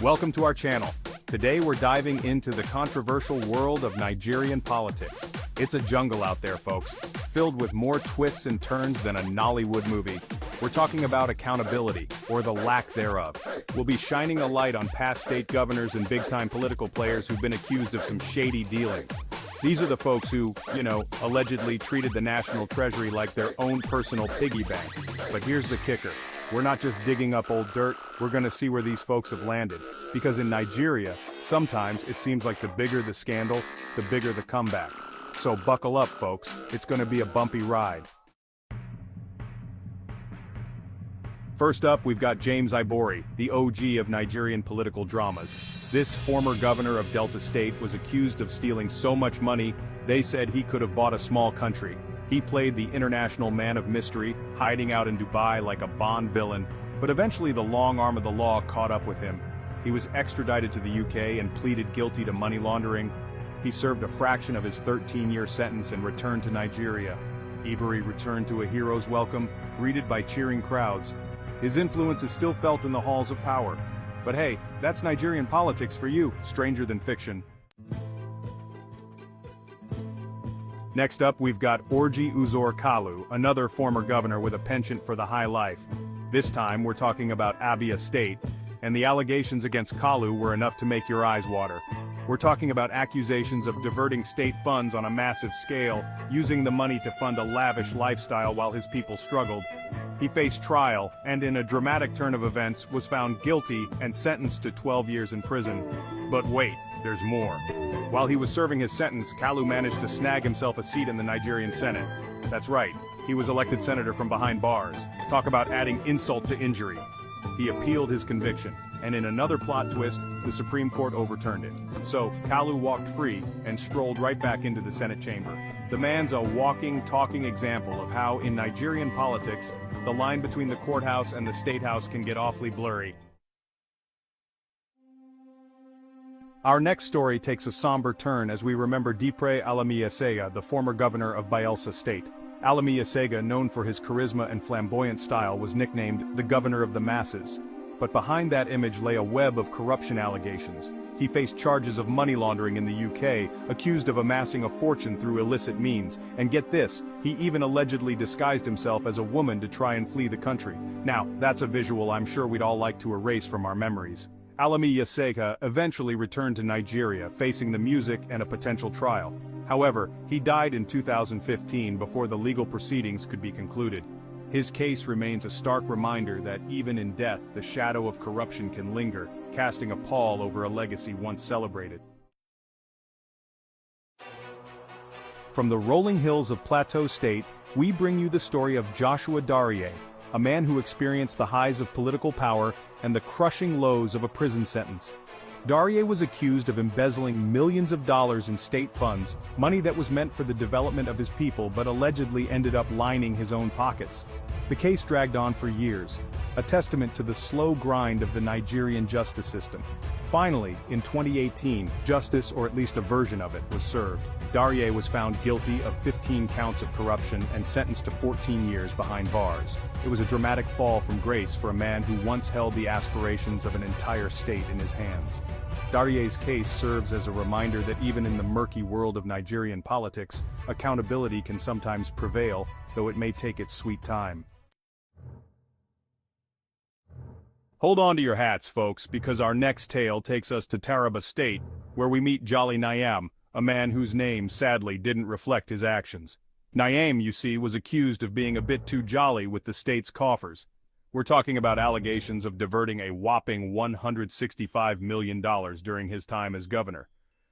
Welcome to our channel. Today we're diving into the controversial world of Nigerian politics. It's a jungle out there, folks, filled with more twists and turns than a Nollywood movie. We're talking about accountability, or the lack thereof. We'll be shining a light on past state governors and big-time political players who've been accused of some shady dealings. These are the folks who, allegedly treated the national treasury like their own personal piggy bank. But here's the kicker. We're not just digging up old dirt, we're gonna see where these folks have landed. Because in Nigeria, sometimes it seems like the bigger the scandal, the bigger the comeback. So buckle up, folks, it's gonna be a bumpy ride. First up, we've got James Ibori, the OG of Nigerian political dramas. This former governor of Delta State was accused of stealing so much money, they said he could have bought a small country. He played the international man of mystery, hiding out in Dubai like a Bond villain, but eventually the long arm of the law caught up with him. He was extradited to the UK and pleaded guilty to money laundering. He served a fraction of his 13-year sentence and returned to Nigeria. Ibori returned to a hero's welcome, greeted by cheering crowds. His influence is still felt in the halls of power. But hey, that's Nigerian politics for you, stranger than fiction. Next up, we've got Orji Uzor Kalu, another former governor with a penchant for the high life. This time, we're talking about Abia State, and the allegations against Kalu were enough to make your eyes water. We're talking about accusations of diverting state funds on a massive scale, using the money to fund a lavish lifestyle while his people struggled. He faced trial, and in a dramatic turn of events, was found guilty and sentenced to 12 years in prison. But wait, there's more. While he was serving his sentence, Kalu managed to snag himself a seat in the Nigerian Senate. That's right, he was elected senator from behind bars. Talk about adding insult to injury. He appealed his conviction, and in another plot twist, the Supreme Court overturned it. So, Kalu walked free and strolled right back into the Senate chamber. The man's a walking, talking example of how, in Nigerian politics, the line between the courthouse and the state house can get awfully blurry. Our next story takes a somber turn as we remember Dipre Alimi-Esega, the former governor of Bayelsa State. Alimi-Esega, known for his charisma and flamboyant style, was nicknamed the Governor of the Masses. But behind that image lay a web of corruption allegations. He faced charges of money laundering in the UK, accused of amassing a fortune through illicit means, and get this, he even allegedly disguised himself as a woman to try and flee the country. Now, that's a visual I'm sure we'd all like to erase from our memories. Alimi-Esega eventually returned to Nigeria, facing the music and a potential trial. However, he died in 2015 before the legal proceedings could be concluded. His case remains a stark reminder that even in death, the shadow of corruption can linger, casting a pall over a legacy once celebrated. From the rolling hills of Plateau State, we bring you the story of Joshua Darie, a man who experienced the highs of political power and the crushing lows of a prison sentence. Darie was accused of embezzling millions of dollars in state funds, money that was meant for the development of his people but allegedly ended up lining his own pockets. The case dragged on for years, a testament to the slow grind of the Nigerian justice system. Finally, in 2018, justice, or at least a version of it, was served. Darie was found guilty of 15 counts of corruption and sentenced to 14 years behind bars. It was a dramatic fall from grace for a man who once held the aspirations of an entire state in his hands. Darie's case serves as a reminder that even in the murky world of Nigerian politics, accountability can sometimes prevail, though it may take its sweet time. Hold on to your hats, folks, because our next tale takes us to Taraba State, where we meet Jolly Nyam, a man whose name, sadly, didn't reflect his actions. Nyam, you see, was accused of being a bit too jolly with the state's coffers. We're talking about allegations of diverting a whopping $165 million during his time as governor.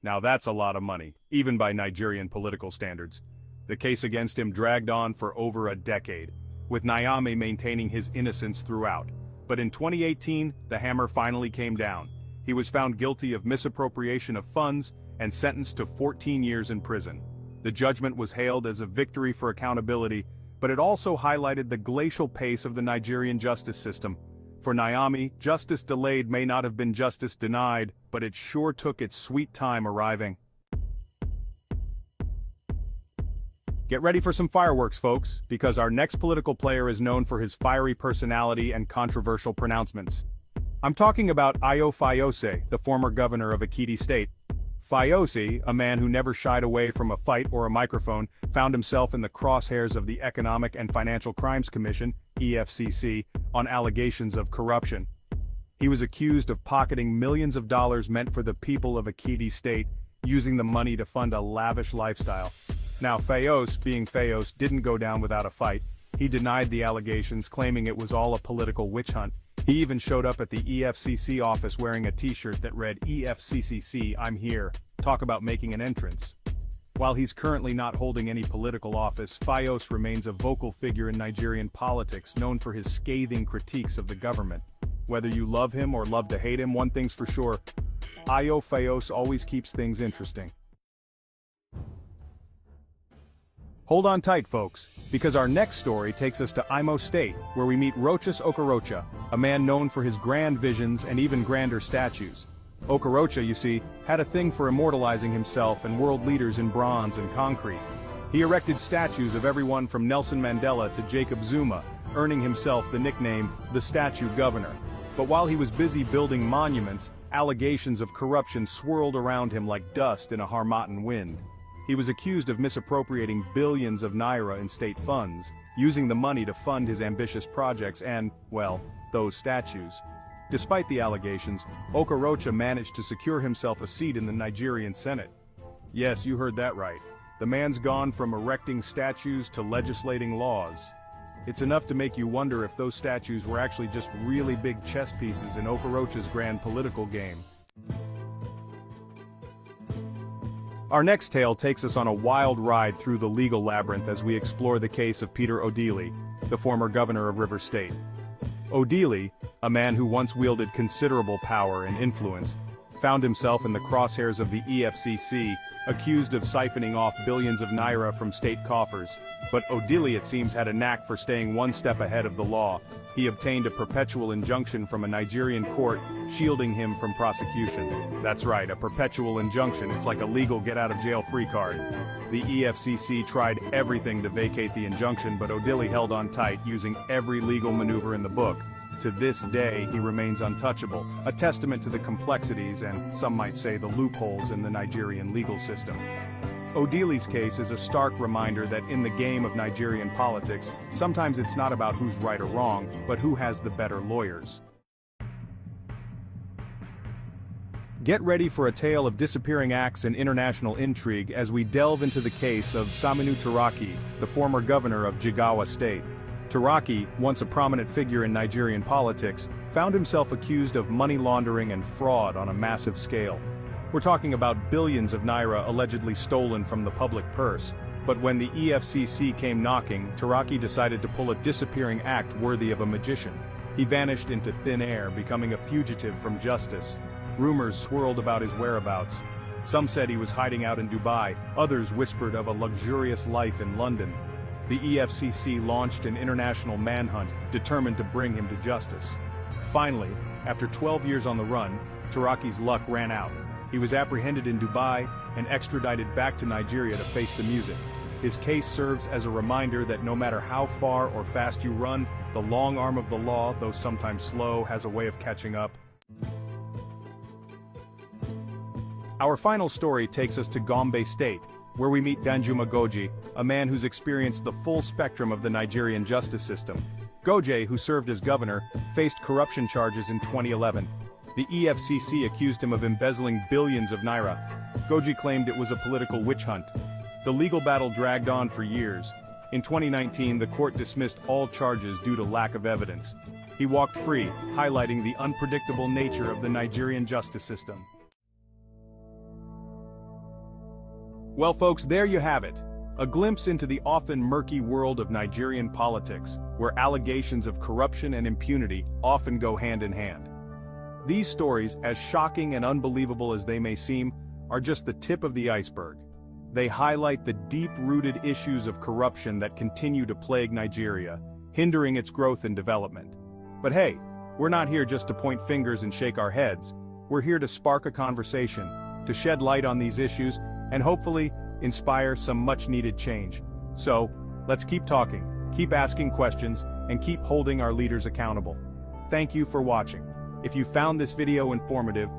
Now that's a lot of money, even by Nigerian political standards. The case against him dragged on for over a decade, with Nyame maintaining his innocence throughout. But in 2018, the hammer finally came down. He was found guilty of misappropriation of funds and sentenced to 14 years in prison. The judgment was hailed as a victory for accountability, but it also highlighted the glacial pace of the Nigerian justice system. For Nyame, justice delayed may not have been justice denied, but it sure took its sweet time arriving. Get ready for some fireworks, folks, because our next political player is known for his fiery personality and controversial pronouncements. I'm talking about Ayo Fayose, the former governor of Kogi State. Fayose, a man who never shied away from a fight or a microphone, found himself in the crosshairs of the Economic and Financial Crimes Commission, EFCC, on allegations of corruption. He was accused of pocketing millions of dollars meant for the people of Kogi State, using the money to fund a lavish lifestyle. Now Fayose, being Fayose, didn't go down without a fight. He denied the allegations, claiming it was all a political witch hunt. He even showed up at the EFCC office wearing a t-shirt that read EFCCC, I'm here. Talk about making an entrance. While he's currently not holding any political office, Fayose remains a vocal figure in Nigerian politics, known for his scathing critiques of the government. Whether you love him or love to hate him, one thing's for sure, Ayo Fayose always keeps things interesting. Hold on tight, folks, because our next story takes us to Imo State, where we meet Rochas Okorocha, a man known for his grand visions and even grander statues. Okorocha, you see, had a thing for immortalizing himself and world leaders in bronze and concrete. He erected statues of everyone from Nelson Mandela to Jacob Zuma, earning himself the nickname, the Statue Governor. But while he was busy building monuments, allegations of corruption swirled around him like dust in a Harmattan wind. He was accused of misappropriating billions of naira in state funds, using the money to fund his ambitious projects and, well, those statues. Despite the allegations, Okorocha managed to secure himself a seat in the Nigerian Senate. Yes, you heard that right. The man's gone from erecting statues to legislating laws. It's enough to make you wonder if those statues were actually just really big chess pieces in Okorocha's grand political game. Our next tale takes us on a wild ride through the legal labyrinth as we explore the case of Peter Odili, the former governor of Rivers State. Odili, a man who once wielded considerable power and influence, found himself in the crosshairs of the EFCC, accused of siphoning off billions of naira from state coffers. But Odili, it seems, had a knack for staying one step ahead of the law. He obtained a perpetual injunction from a Nigerian court, shielding him from prosecution. That's right, a perpetual injunction. It's like a legal get-out-of-jail-free card. The EFCC tried everything to vacate the injunction, but Odili held on tight, using every legal maneuver in the book. To this day, he remains untouchable, a testament to the complexities and, some might say, the loopholes in the Nigerian legal system. Odili's case is a stark reminder that in the game of Nigerian politics, sometimes it's not about who's right or wrong, but who has the better lawyers. Get ready for a tale of disappearing acts and international intrigue as we delve into the case of Saminu Turaki, the former governor of Jigawa State. Turaki, once a prominent figure in Nigerian politics, found himself accused of money laundering and fraud on a massive scale. We're talking about billions of naira allegedly stolen from the public purse. But when the EFCC came knocking, Turaki decided to pull a disappearing act worthy of a magician. He vanished into thin air, becoming a fugitive from justice. Rumors swirled about his whereabouts. Some said he was hiding out in Dubai, others whispered of a luxurious life in London. The EFCC launched an international manhunt, determined to bring him to justice. Finally, after 12 years on the run, Turaki's luck ran out. He was apprehended in Dubai and extradited back to Nigeria to face the music. His case serves as a reminder that no matter how far or fast you run, the long arm of the law, though sometimes slow, has a way of catching up. Our final story takes us to Gombe State, where we meet Danjuma Goje, a man who's experienced the full spectrum of the Nigerian justice system. Goje, who served as governor, faced corruption charges in 2011. The EFCC accused him of embezzling billions of naira. Goje claimed it was a political witch hunt. The legal battle dragged on for years. In 2019, the court dismissed all charges due to lack of evidence. He walked free, highlighting the unpredictable nature of the Nigerian justice system. Well folks, there you have it. A glimpse into the often murky world of Nigerian politics, where allegations of corruption and impunity often go hand in hand. These stories, as shocking and unbelievable as they may seem, are just the tip of the iceberg. They highlight the deep-rooted issues of corruption that continue to plague Nigeria, hindering its growth and development. But hey, we're not here just to point fingers and shake our heads. We're here to spark a conversation, to shed light on these issues, and hopefully, inspire some much-needed change. So, let's keep talking, keep asking questions, and keep holding our leaders accountable. Thank you for watching. If you found this video informative,